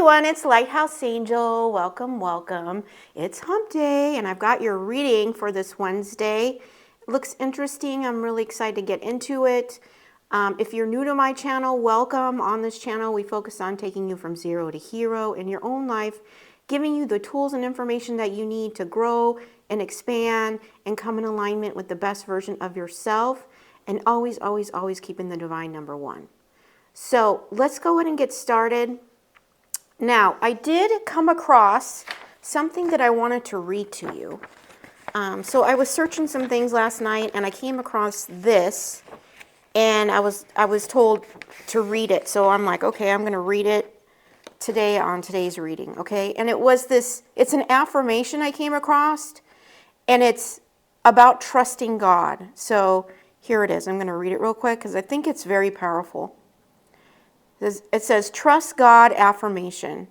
everyone, it's Lighthouse Angel. Welcome, welcome. It's hump day and I've got your reading for this Wednesday. It looks interesting. I'm really excited to get into it. If you're new to my channel, welcome. On this channel, we focus on taking you from zero to hero in your own life, giving you the tools and information that you need to grow and expand and come in alignment with the best version of yourself, and always, always, always keeping the divine number one. So let's go ahead and get started. Now, I did come across something that I wanted to read to you. So I was searching some things last night and I came across this, and I was told to read it. So I'm like, okay, I'm going to read it today on today's reading, okay? And it's an affirmation I came across, and it's about trusting God. So here it is. I'm going to read it real quick because I think it's very powerful. It says, trust God affirmation.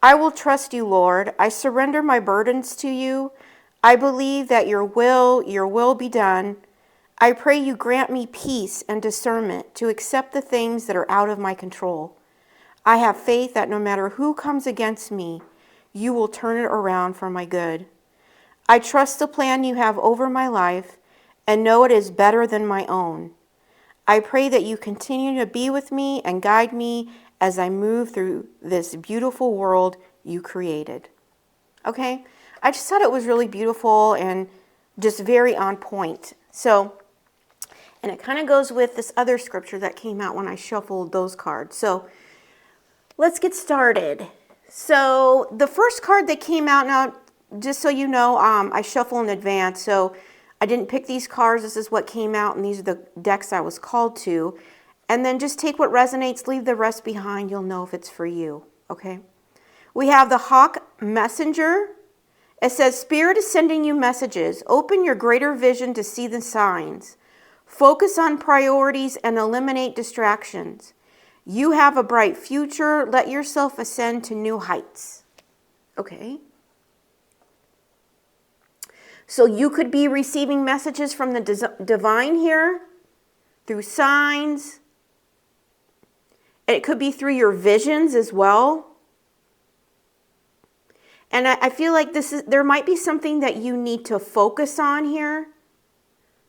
I will trust you, Lord. I surrender my burdens to you. I believe that your will be done. I pray you grant me peace and discernment to accept the things that are out of my control. I have faith that no matter who comes against me, you will turn it around for my good. I trust the plan you have over my life and know it is better than my own. I pray that you continue to be with me and guide me as I move through this beautiful world you created. Okay? I just thought it was really beautiful and just very on point. So, and it kind of goes with this other scripture that came out when I shuffled those cards. So, let's get started. So, the first card that came out, now, just so you know, I shuffle in advance. So, I didn't pick these cards. This is what came out, and these are the decks I was called to. And then just take what resonates, leave the rest behind. You'll know if it's for you, okay? We have the Hawk Messenger. It says, Spirit is sending you messages. Open your greater vision to see the signs. Focus on priorities and eliminate distractions. You have a bright future. Let yourself ascend to new heights. Okay? So you could be receiving messages from the divine here through signs. It could be through your visions as well. And I feel like there might be something that you need to focus on here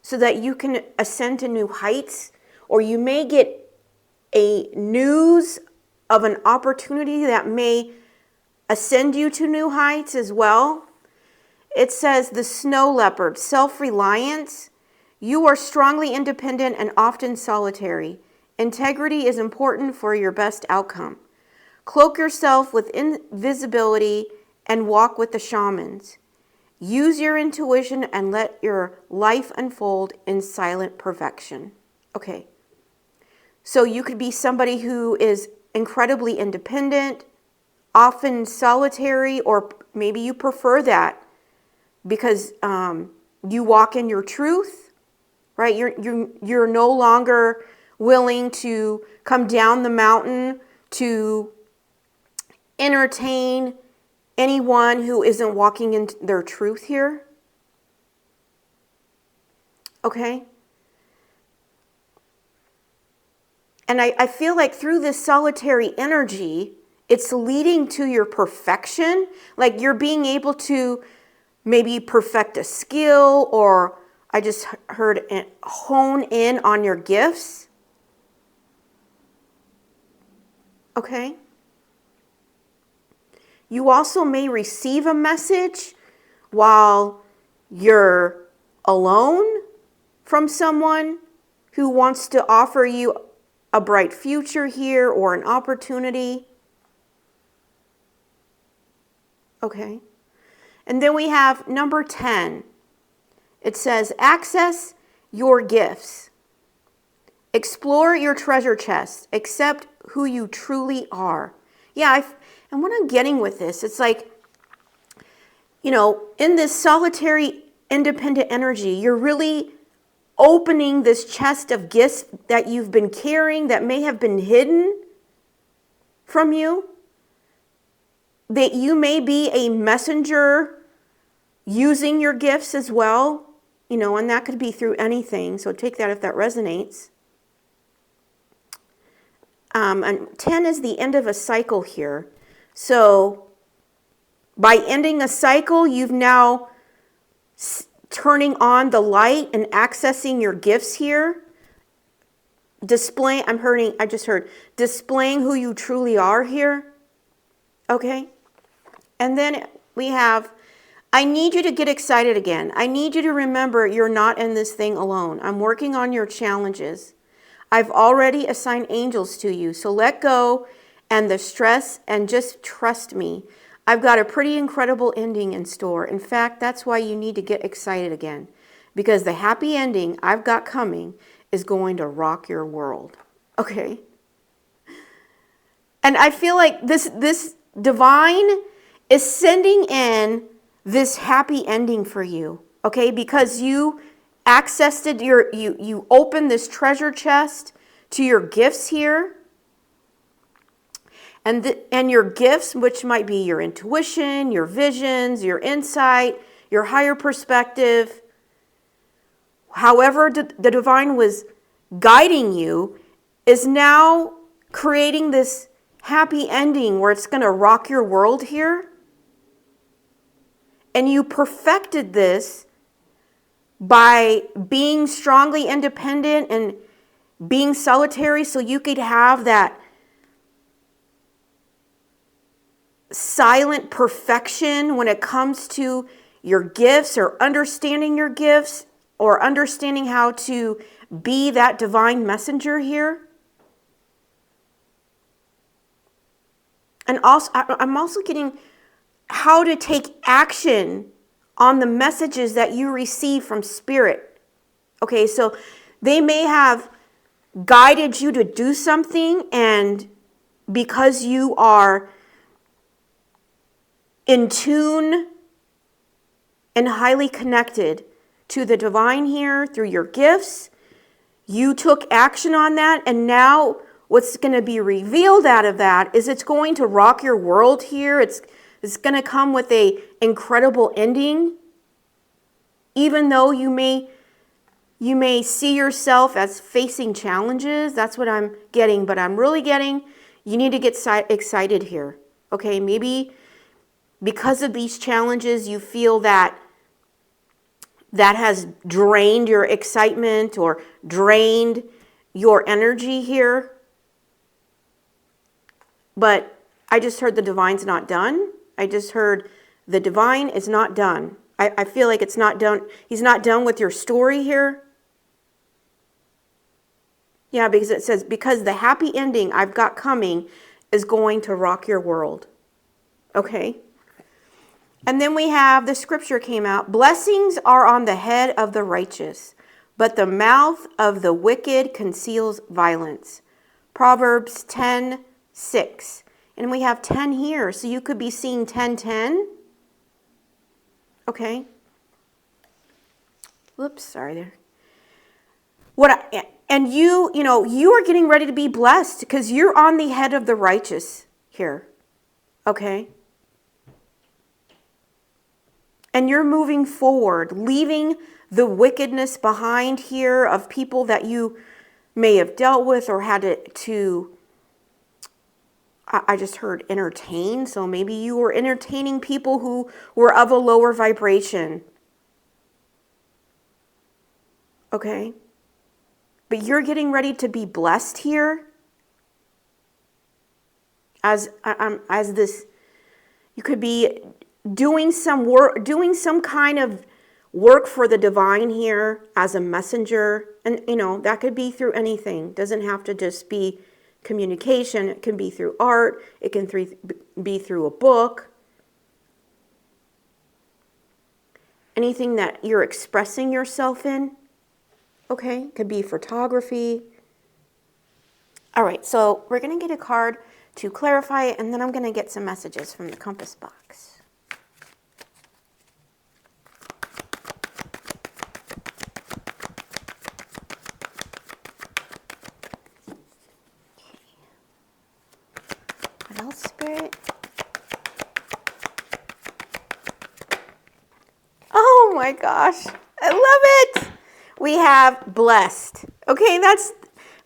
so that you can ascend to new heights. Or you may get a news of an opportunity that may ascend you to new heights as well. It says the snow leopard, self-reliance. You are strongly independent and often solitary. Integrity is important for your best outcome. Cloak yourself with invisibility and walk with the shamans. Use your intuition and let your life unfold in silent perfection. Okay, so you could be somebody who is incredibly independent, often solitary, or maybe you prefer that because you walk in your truth, right? You're no longer willing to come down the mountain to entertain anyone who isn't walking in their truth here. Okay? And I feel like through this solitary energy, it's leading to your perfection. Like you're being able to maybe perfect a skill, or I just heard hone in on your gifts. Okay? You also may receive a message while you're alone from someone who wants to offer you a bright future here or an opportunity. Okay? And then we have number 10. It says, access your gifts. Explore your treasure chest. Accept who you truly are. Yeah, and what I'm getting with this, it's like, you know, in this solitary, independent energy, you're really opening this chest of gifts that you've been carrying that may have been hidden from you. That you may be a messenger using your gifts as well, you know, and that could be through anything. So take that if that resonates. And 10 is the end of a cycle here. So by ending a cycle, you've now turning on the light and accessing your gifts here. I just heard displaying who you truly are here. Okay. And then we have, I need you to get excited again. I need you to remember you're not in this thing alone. I'm working on your challenges. I've already assigned angels to you. So let go and the stress and just trust me. I've got a pretty incredible ending in store. In fact, that's why you need to get excited again, because the happy ending I've got coming is going to rock your world. Okay. And I feel like this divine is sending in this happy ending for you. Okay. Because you accessed it, you opened this treasure chest to your gifts here. And your gifts, which might be your intuition, your visions, your insight, your higher perspective. However the divine was guiding you, is now creating this happy ending where it's going to rock your world here. And you perfected this by being strongly independent and being solitary so you could have that silent perfection when it comes to your gifts or understanding your gifts or understanding how to be that divine messenger here. And also, I'm also getting how to take action on the messages that you receive from Spirit. Okay, so they may have guided you to do something, and because you are in tune and highly connected to the divine here through your gifts, you took action on that, and now what's going to be revealed out of that is it's going to rock your world here. It's going to come with a incredible ending. Even though you may see yourself as facing challenges, that's what I'm getting, but I'm really getting you need to get excited here. Okay, maybe because of these challenges, you feel that has drained your excitement or drained your energy here. But I just heard the divine's not done. I just heard the divine is not done. I feel like it's not done. He's not done with your story here. Yeah, because it says, because the happy ending I've got coming is going to rock your world. Okay. And then we have the scripture came out. Blessings are on the head of the righteous, but the mouth of the wicked conceals violence. Proverbs 10:6. And we have 10 here, so you could be seeing 10:10. Okay. Whoops, sorry there. You are getting ready to be blessed because you're on the head of the righteous here. Okay. And you're moving forward, leaving the wickedness behind here of people that you may have dealt with or had to I just heard entertain. So maybe you were entertaining people who were of a lower vibration. Okay. But you're getting ready to be blessed here. As this, you could be doing some work, doing some kind of work for the divine here as a messenger. And, that could be through anything. Doesn't have to just be communication. It can be through art. It can be through a book. Anything that you're expressing yourself in. Okay, could be photography. All right, so we're going to get a card to clarify it, and then I'm going to get some messages from the compass box. What else, Spirit? Oh my gosh, I love it. We have blessed. Okay, that's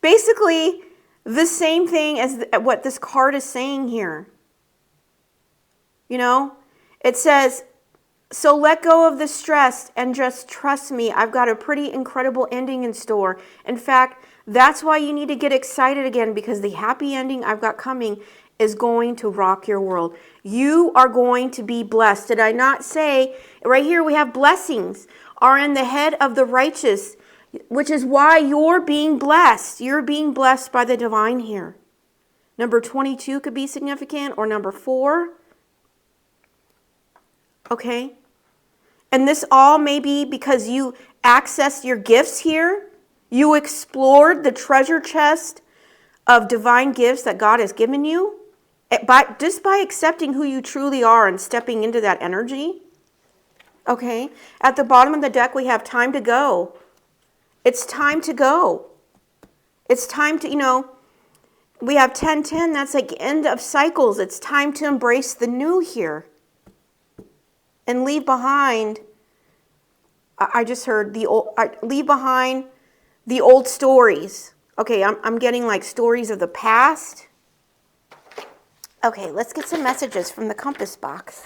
basically the same thing as what this card is saying here. You know, it says, so let go of the stress and just trust me. I've got a pretty incredible ending in store. In fact, that's why you need to get excited again, because the happy ending I've got coming is going to rock your world. You are going to be blessed. Did I not say right here we have blessings are in the head of the righteous, which is why you're being blessed. You're being blessed by the divine here. Number 22 could be significant, or number 4. Okay? And this all may be because you accessed your gifts here. You explored the treasure chest of divine gifts that God has given you. Just by accepting who you truly are and stepping into that energy. Okay? At the bottom of the deck, we have time to go. It's time to go. It's time to, we have 10-10. That's like end of cycles. It's time to embrace the new here. And leave behind, I just heard leave behind the old stories. Okay, I'm getting like stories of the past. Okay, let's get some messages from the compass box.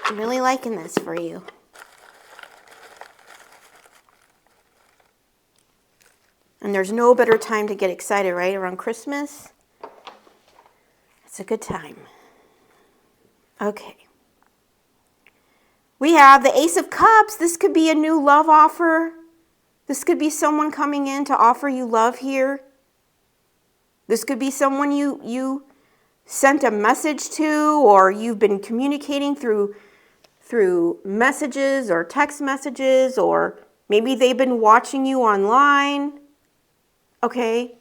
I'm really liking this for you. And there's no better time to get excited, right? Around Christmas. It's a good time. Okay. We have the Ace of Cups. This could be a new love offer. This could be someone coming in to offer you love here. This could be someone you sent a message to, or you've been communicating through messages or text messages, or maybe they've been watching you online. Okay?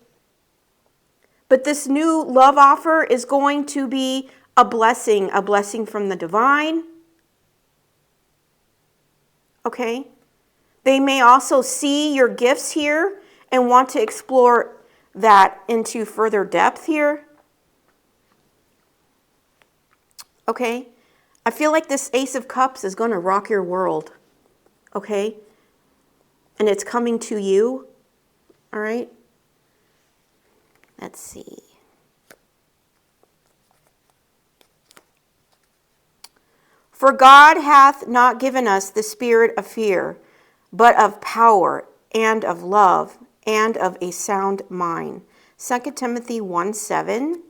But this new love offer is going to be a blessing from the divine. Okay? They may also see your gifts here and want to explore that into further depth here. Okay? I feel like this Ace of Cups is going to rock your world. Okay? And it's coming to you. All right? Let's see. For God hath not given us the spirit of fear, but of power and of love and of a sound mind. 2 Timothy 1:7.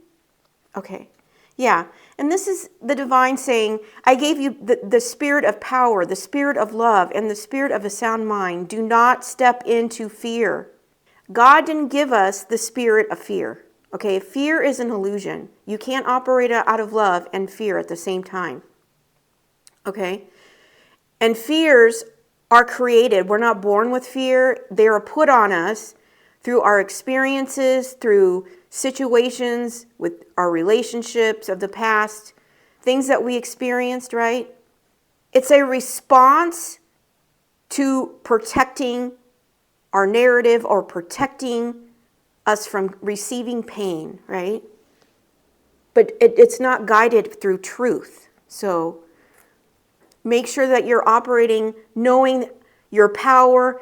Okay. Yeah. And this is the divine saying, I gave you the spirit of power, the spirit of love, and the spirit of a sound mind. Do not step into fear. God didn't give us the spirit of fear. Okay, fear is an illusion. You can't operate out of love and fear at the same time. Okay? And fears are created. We're not born with fear. They are put on us through our experiences, through situations with our relationships of the past, things that we experienced, right? It's a response to protecting our narrative or protecting us from receiving pain, right? But it's not guided through truth. So make sure that you're operating knowing your power,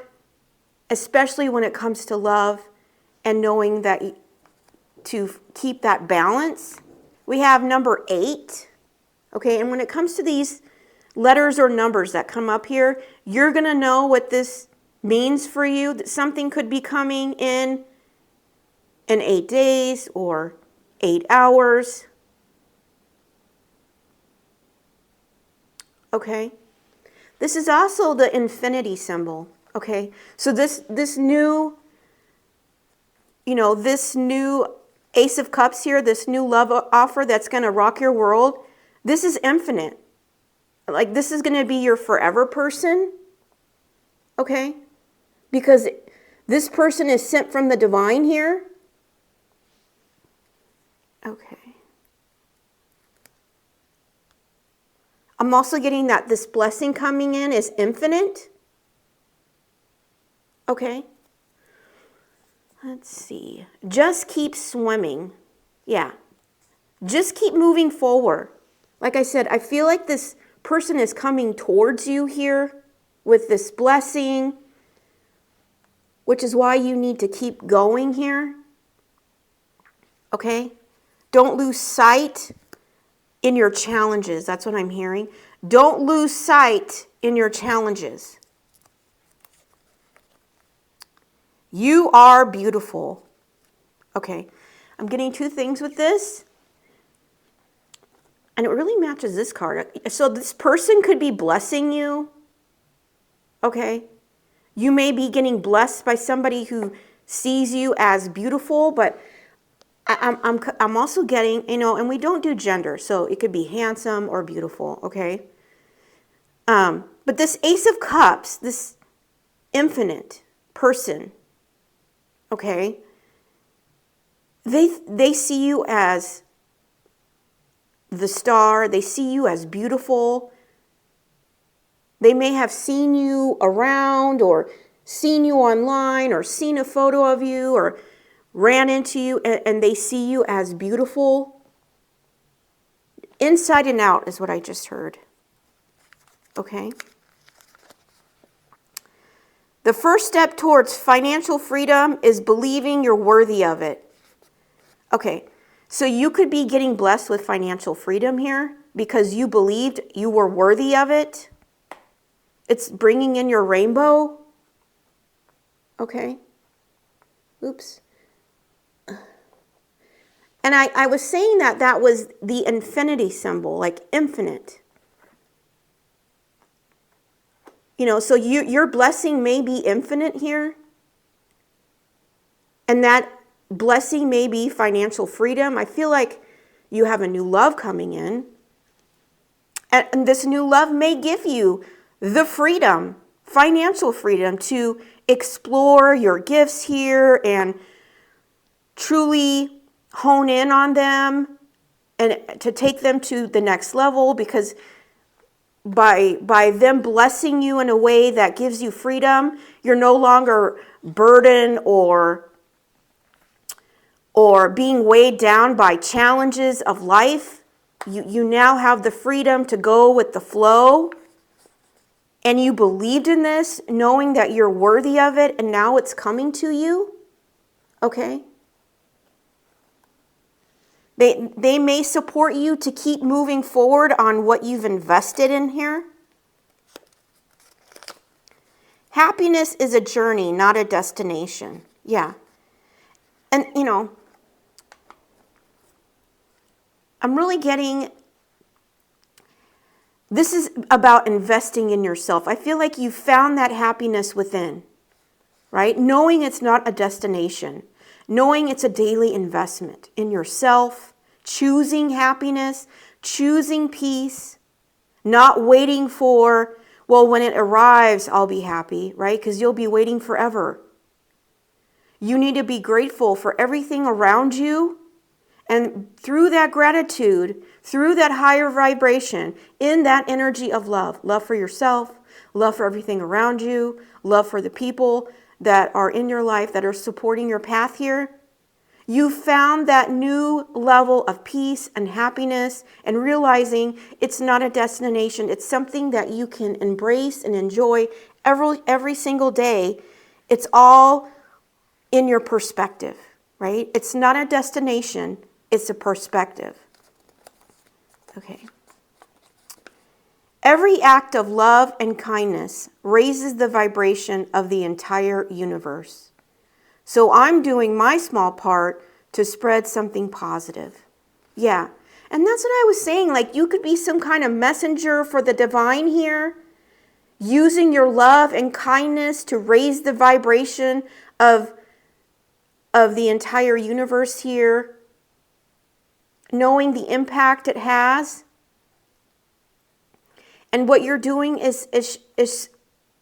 especially when it comes to love, and knowing that to keep that balance. We have number 8. Okay, and when it comes to these letters or numbers that come up here, you're going to know what this means for you, that something could be coming in 8 days or 8 hours. Okay? This is also the infinity symbol. Okay? So this new, this new Ace of Cups here, this new love offer that's going to rock your world, this is infinite. Like, this is going to be your forever person. Okay? Because this person is sent from the divine here. Okay. I'm also getting that this blessing coming in is infinite. Okay. Let's see. Just keep swimming. Yeah. Just keep moving forward. Like I said, I feel like this person is coming towards you here with this blessing, which is why you need to keep going here. Okay? Don't lose sight in your challenges. That's what I'm hearing. Don't lose sight in your challenges. You are beautiful. Okay, I'm getting two things with this. And it really matches this card. So this person could be blessing you. Okay. You may be getting blessed by somebody who sees you as beautiful, but I'm also getting, and we don't do gender, so it could be handsome or beautiful, okay? But this Ace of Cups, this infinite person, okay? They see you as the star. They see you as beautiful. They may have seen you around or seen you online or seen a photo of you or ran into you, and they see you as beautiful. Inside and out is what I just heard. Okay? The first step towards financial freedom is believing you're worthy of it. Okay, so you could be getting blessed with financial freedom here because you believed you were worthy of it. It's bringing in your rainbow. Okay. Oops. And I was saying that was the infinity symbol, like infinite. So your blessing may be infinite here. And that blessing may be financial freedom. I feel like you have a new love coming in. And this new love may give you the freedom, financial freedom, to explore your gifts here and truly hone in on them and to take them to the next level, because by them blessing you in a way that gives you freedom, you're no longer burdened or being weighed down by challenges of life. You now have the freedom to go with the flow. And you believed in this, knowing that you're worthy of it, and now it's coming to you. Okay? They may support you to keep moving forward on what you've invested in here. Happiness is a journey, not a destination. Yeah. And, I'm really getting, this is about investing in yourself. I feel like you found that happiness within, right? Knowing it's not a destination. Knowing it's a daily investment in yourself, choosing happiness, choosing peace, not waiting for, well, when it arrives, I'll be happy, right? Because you'll be waiting forever. You need to be grateful for everything around you. And through that gratitude, through that higher vibration, in that energy of love for yourself, love for everything around you, love for the people that are in your life that are supporting your path here, you found that new level of peace and happiness and realizing it's not a destination. It's something that you can embrace and enjoy every single day. It's all in your perspective, right? It's not a destination. It's a perspective. Okay. Every act of love and kindness raises the vibration of the entire universe. So I'm doing my small part to spread something positive. Yeah. And that's what I was saying. Like, you could be some kind of messenger for the divine here, using your love and kindness to raise the vibration of the entire universe here, knowing the impact it has. And what you're doing is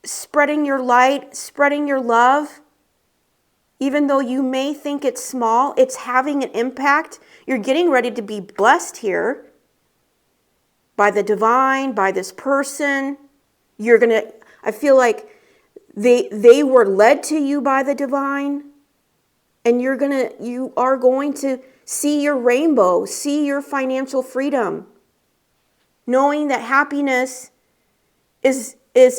spreading your light, spreading your love. Even though you may think it's small, it's having an impact. You're getting ready to be blessed here by the divine, by this person. I feel like they were led to you by the divine. And you are going to see your rainbow, see your financial freedom, knowing that happiness is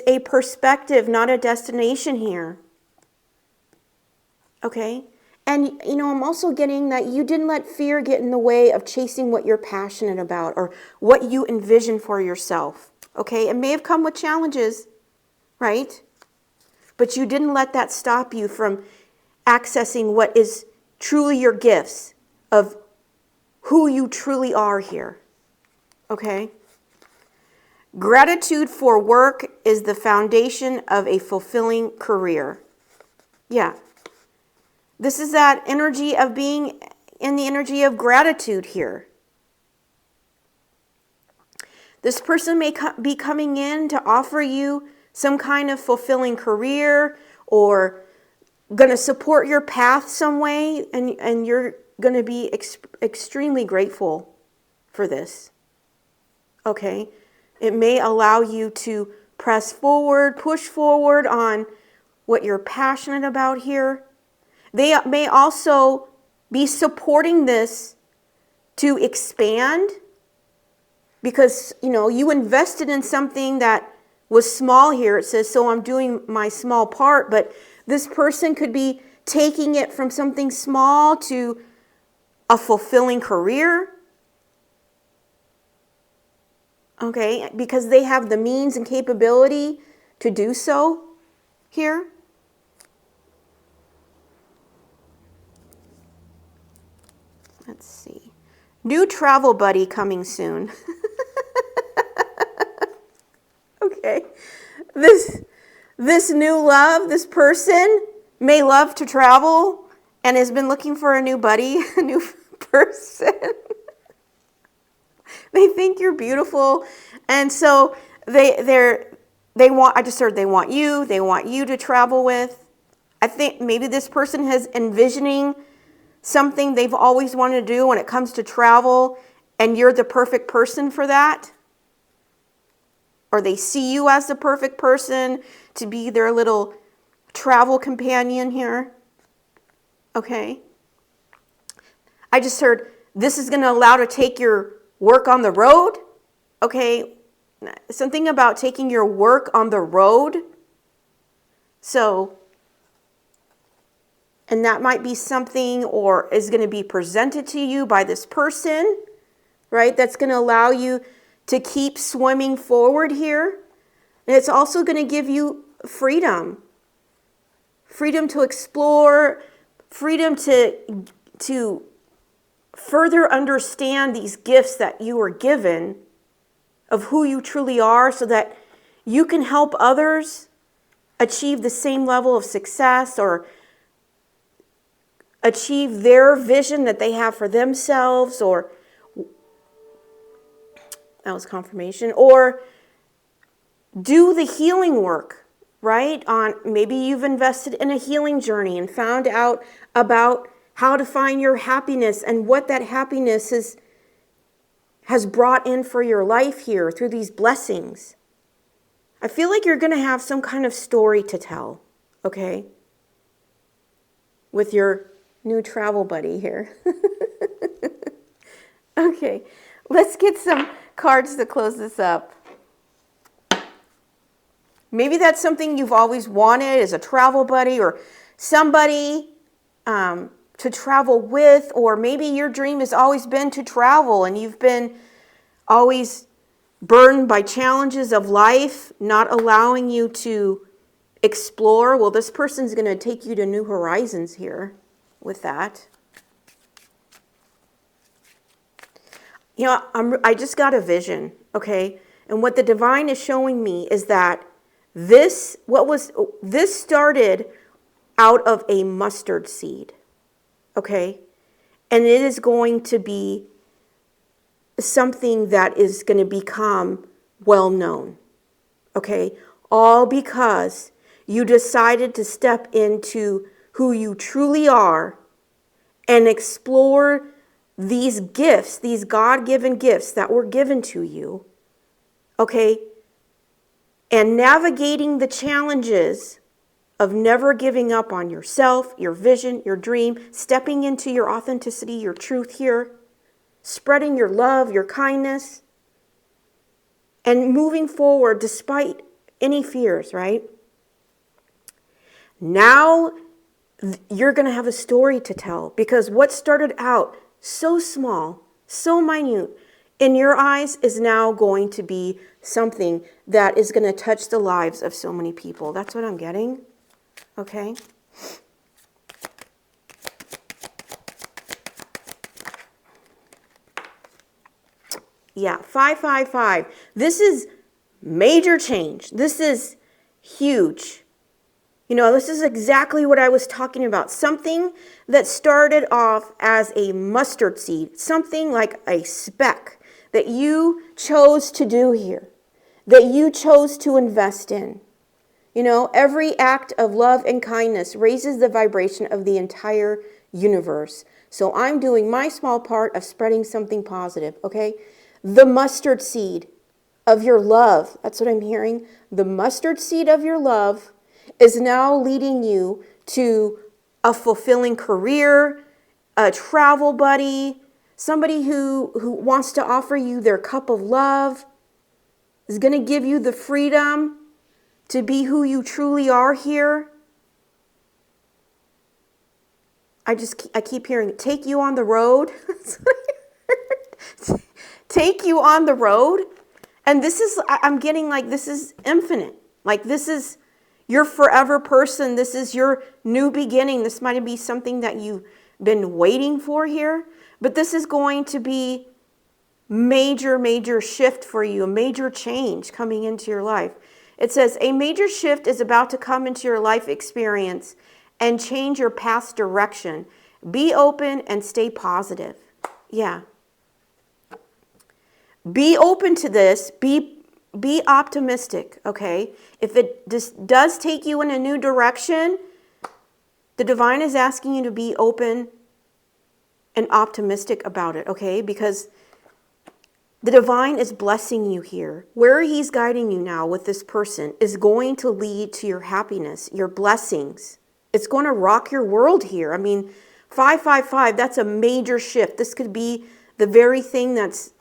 a perspective, not a destination here. Okay? And, I'm also getting that you didn't let fear get in the way of chasing what you're passionate about or what you envision for yourself. Okay? It may have come with challenges, right? But you didn't let that stop you from accessing what is truly your gifts of who you truly are here. Okay? Gratitude for work is the foundation of a fulfilling career. Yeah. This is that energy of being in the energy of gratitude here. This person may be coming in to offer you some kind of fulfilling career or going to support your path some way, and you're going to be extremely grateful for this. Okay? It may allow you to press forward, push forward on what you're passionate about here. They may also be supporting this to expand because, you invested in something that was small here. It says, so I'm doing my small part, but this person could be taking it from something small to a fulfilling career. Okay, because they have the means and capability to do so here. Let's see. New travel buddy coming soon. Okay. This new love, this person may love to travel and has been looking for a new buddy, a new person. They think you're beautiful, and so they want. I just heard they want you. They want you to travel with. I think maybe this person has envisioning something they've always wanted to do when it comes to travel, and you're the perfect person for that. Or they see you as the perfect person to be their little travel companion here. Okay. I just heard this is going to allow to take your work on the road. Okay. Something about taking your work on the road. So, and that might be something or is going to be presented to you by this person, right? That's going to allow you to keep swimming forward here. And it's also going to give you freedom. Freedom to explore, freedom to further understand these gifts that you were given of who you truly are so that you can help others achieve the same level of success or achieve their vision that they have for themselves, or that was confirmation, or do the healing work, right? On maybe you've invested in a healing journey and found out about how to find your happiness and what that happiness has brought in for your life here through these blessings. I feel like you're going to have some kind of story to tell, okay? With your new travel buddy here. Okay, let's get some cards to close this up. Maybe that's something you've always wanted as a travel buddy or somebody to travel with, or maybe your dream has always been to travel and you've been always burdened by challenges of life, not allowing you to explore. Well, this person's going to take you to new horizons here with that. I just got a vision, okay? And what the divine is showing me is that this started out of a mustard seed, okay? And it is going to be something that is going to become well known, okay? All because you decided to step into who you truly are and explore these gifts, these God-given gifts that were given to you, okay? And navigating the challenges of never giving up on yourself, your vision, your dream, stepping into your authenticity, your truth here, spreading your love, your kindness, and moving forward despite any fears, right? Now you're going to have a story to tell, because what started out so small, so minute, in your eyes is now going to be something that is going to touch the lives of so many people. That's what I'm getting. Okay. Yeah, 555. This is major change. This is huge. You know, this is exactly what I was talking about. Something that started off as a mustard seed, something like a speck that you chose to do here, that you chose to invest in. You know, every act of love and kindness raises the vibration of the entire universe. So I'm doing my small part of spreading something positive, okay? The mustard seed of your love, that's what I'm hearing. The mustard seed of your love is now leading you to a fulfilling career, a travel buddy, somebody who wants to offer you their cup of love, is going to give you the freedom to be who you truly are here. I keep hearing, take you on the road. Take you on the road. And this is, I'm getting like, this is infinite. Like, this is your forever person. This is your new beginning. This might be something that you've been waiting for here. But this is going to be major shift for you, a major change coming into your life. It says, a major shift is about to come into your life experience and change your path's direction. Be open and stay positive. Yeah. Be open to this. Be optimistic, okay? If it just does take you in a new direction, the divine is asking you to be open and optimistic about it, okay? Because the divine is blessing you here. Where he's guiding you now with this person is going to lead to your happiness, your blessings. It's going to rock your world here. I mean, 555, that's a major shift. This could be the very thing that's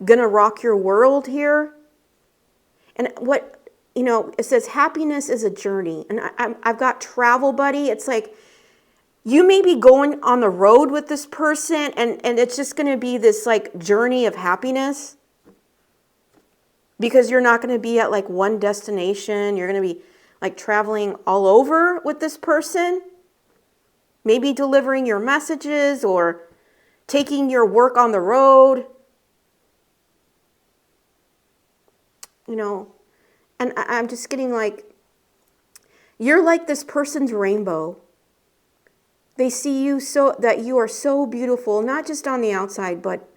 going to rock your world here. And what, you know, it says happiness is a journey. And I've got travel buddy. It's like, you may be going on the road with this person and it's just going to be this like journey of happiness, because you're not going to be at like one destination. You're going to be like traveling all over with this person, maybe delivering your messages or taking your work on the road, you know, and I'm just getting like, you're like this person's rainbow. They see you so that you are so beautiful, not just on the outside, but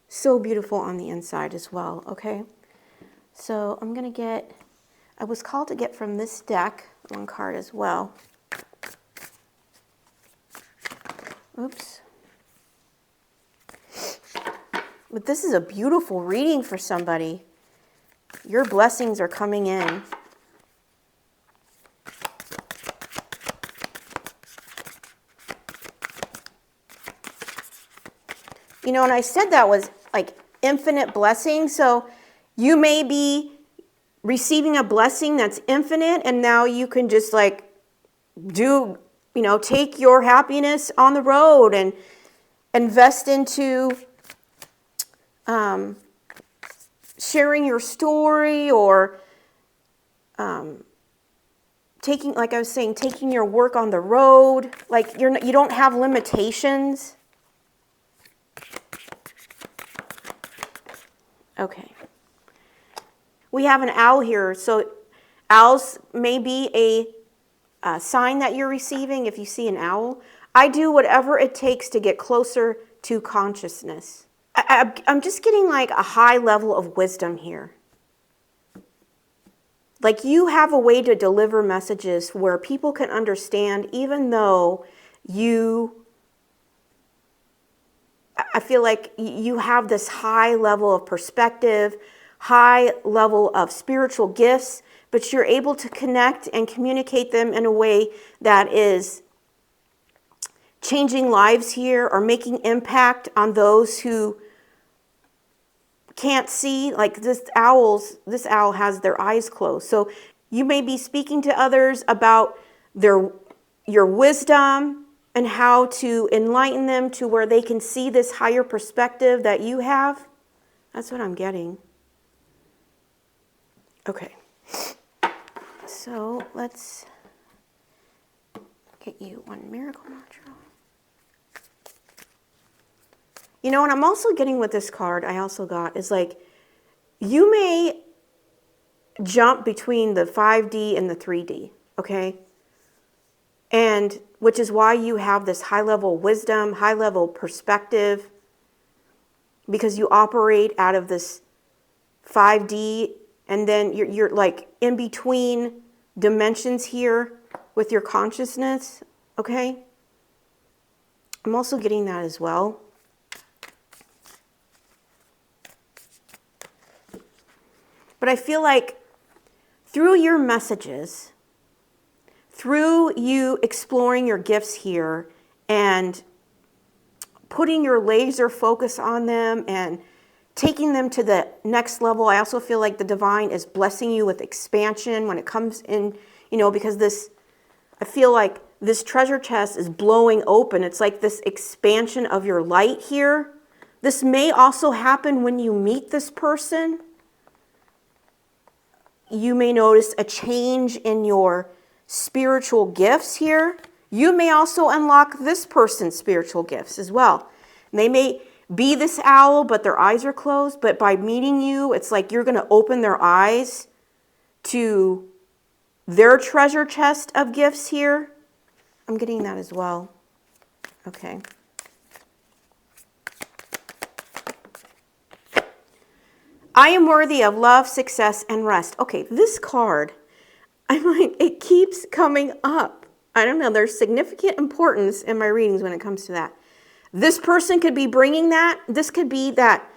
so beautiful on the inside as well, okay? So I'm going to get, I was called to get from this deck one card as well. Oops. But this is a beautiful reading for somebody. Your blessings are coming in. You know, and I said that was like infinite blessing. So you may be receiving a blessing that's infinite, and now you can just like do, you know, take your happiness on the road and invest into sharing your story, or taking, like I was saying, taking your work on the road. Like you don't have limitations. Okay. We have an owl here. So owls may be a sign that you're receiving if you see an owl. I do whatever it takes to get closer to consciousness. I'm just getting like a high level of wisdom here. Like you have a way to deliver messages where people can understand, even though I feel like you have this high level of perspective, high level of spiritual gifts, but you're able to connect and communicate them in a way that is changing lives here or making impact on those who can't see. Like this owl has their eyes closed. So you may be speaking to others about their your wisdom and how to enlighten them to where they can see this higher perspective that you have. That's what I'm getting. Okay. So let's get you one miracle mantra. You know what I'm also getting with this card, I also got, is like, you may jump between the 5D and the 3D, okay? And which is why you have this high level wisdom, high level perspective, because you operate out of this 5D, and then you're like in between dimensions here with your consciousness, okay? I'm also getting that as well. But I feel like through your messages, through you exploring your gifts here and putting your laser focus on them and taking them to the next level, I also feel like the divine is blessing you with expansion when it comes in, you know, because this, I feel like this treasure chest is blowing open. It's like this expansion of your light here. This may also happen when you meet this person. You may notice a change in your spiritual gifts here. You may also unlock this person's spiritual gifts as well. And they may be this owl, but their eyes are closed. But by meeting you, it's like you're going to open their eyes to their treasure chest of gifts here. I'm getting that as well. Okay. I am worthy of love, success, and rest. Okay, this card, I'm like, it keeps coming up. I don't know, there's significant importance in my readings when it comes to that. This person could be bringing that. This could be that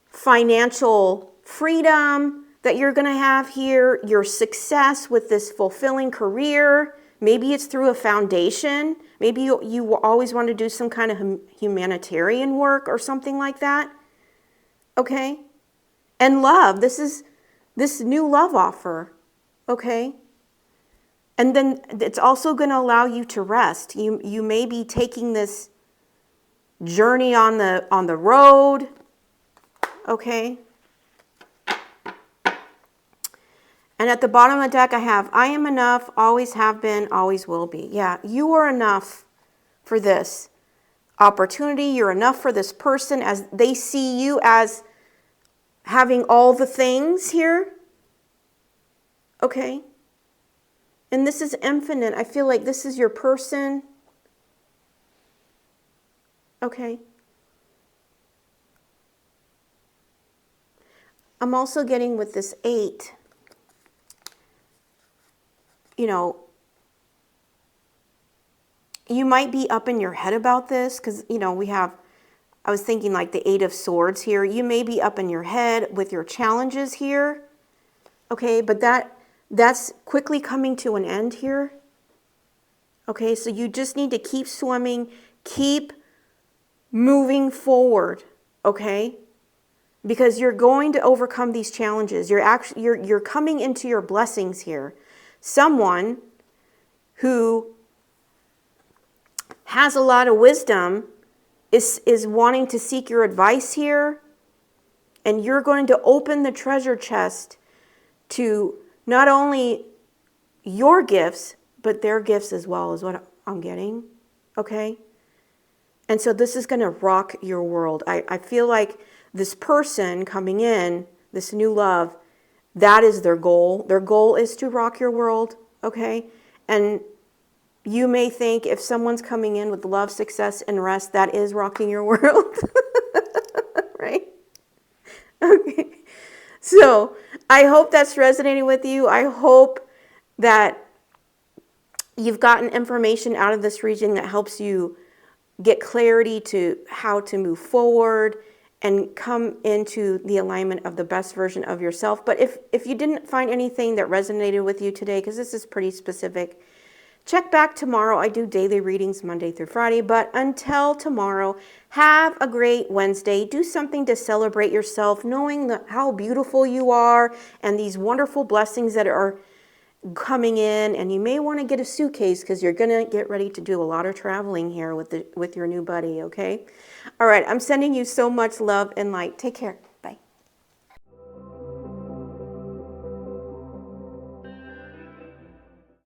financial freedom that you're going to have here, your success with this fulfilling career. Maybe it's through a foundation. Maybe you always want to do some kind of humanitarian work or something like that. Okay? And love, this is this new love offer, okay? And then it's also going to allow you to rest. You may be taking this journey on the road, okay? And at the bottom of the deck I have, I am enough, always have been, always will be. Yeah, you are enough for this opportunity. You're enough for this person as they see you as having all the things here, okay? And this is infinite. I feel like this is your person, okay? I'm also getting with this 8, you know, you might be up in your head about this because, you know, I was thinking like the 8 of Swords here. You may be up in your head with your challenges here. Okay, but that's quickly coming to an end here. Okay, so you just need to keep swimming, keep moving forward, okay? Because you're going to overcome these challenges. You're coming into your blessings here. Someone who has a lot of wisdom is wanting to seek your advice here, and you're going to open the treasure chest to not only your gifts, but their gifts as well, is what I'm getting, okay? And so this is going to rock your world. I feel like this person coming in, this new love, that is their goal. Their goal is to rock your world, okay? And you may think if someone's coming in with love, success, and rest, that is rocking your world, right? Okay. So I hope that's resonating with you. I hope that you've gotten information out of this reading that helps you get clarity to how to move forward and come into the alignment of the best version of yourself. But if you didn't find anything that resonated with you today, because this is pretty specific, check back tomorrow. I do daily readings Monday through Friday. But until tomorrow, have a great Wednesday. Do something to celebrate yourself, knowing how beautiful you are and these wonderful blessings that are coming in, and you may want to get a suitcase because you're going to get ready to do a lot of traveling here with your new buddy, okay? All right, I'm sending you so much love and light. Take care.